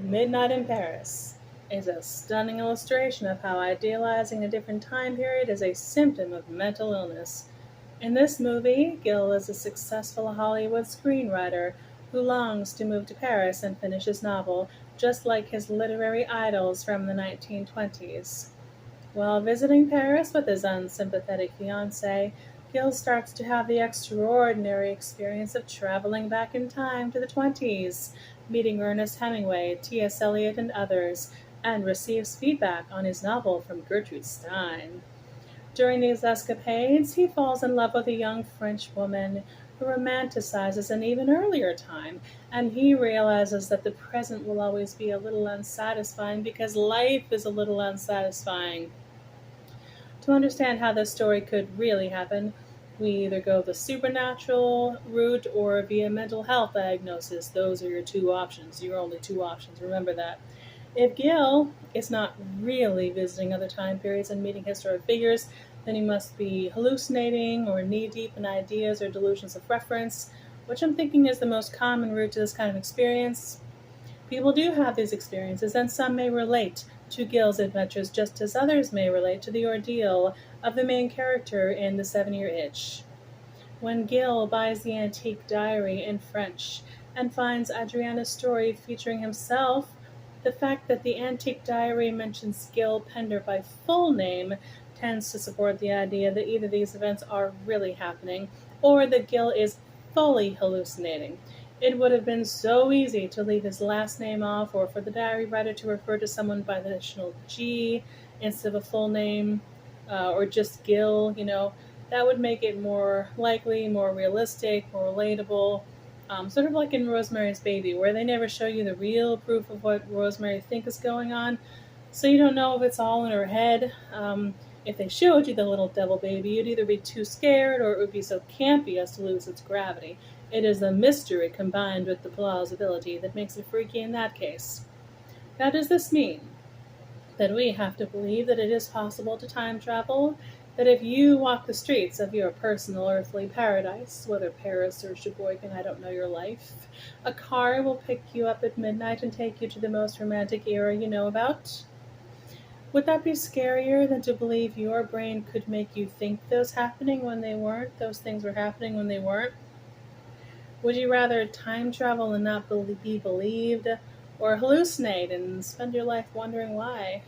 Midnight in Paris is a stunning illustration of how idealizing a different time period is a symptom of mental illness. In this movie, Gil is a successful Hollywood screenwriter who longs to move to Paris and finish his novel, just like his literary idols from the 1920s. While visiting Paris with his unsympathetic fiancée, Gil starts to have the extraordinary experience of traveling back in time to the 20s, meeting Ernest Hemingway, T.S. Eliot, and others, and receives feedback on his novel from Gertrude Stein. During these escapades, he falls in love with a young French woman who romanticizes an even earlier time, and he realizes that the present will always be a little unsatisfying because life is a little unsatisfying. To understand how this story could really happen, we either go the supernatural route or via mental health diagnosis. Those are your only two options. Remember that. If Gil is not really visiting other time periods and meeting historic figures, then he must be hallucinating or knee deep in ideas or delusions of reference, which I'm thinking is the most common route to this kind of experience. People do have these experiences, and some may relate to Gil's adventures just as others may relate to the ordeal of the main character in The 7 Year Itch. When Gil buys the antique diary in French and finds Adriana's story featuring himself, the fact that the antique diary mentions Gil Pender by full name tends to support the idea that either these events are really happening or that Gil is fully hallucinating. It would have been so easy to leave his last name off or for the diary writer to refer to someone by the initial G instead of a full name, or just Gil. That would make it more likely, more realistic, more relatable. Sort of like in Rosemary's Baby, where they never show you the real proof of what Rosemary thinks is going on, so you don't know if it's all in her head. If they showed you the little devil baby, you'd either be too scared or it would be so campy as to lose its gravity. It is the mystery combined with the plausibility that makes it freaky in that case. Now, does this mean that we have to believe that it is possible to time travel? That if you walk the streets of your personal earthly paradise, whether Paris or Sheboygan, I don't know your life, a car will pick you up at midnight and take you to the most romantic era you know about? Would that be scarier than to believe your brain could make you think those things were happening when they weren't? Would you rather time travel and not be believed, or hallucinate and spend your life wondering why?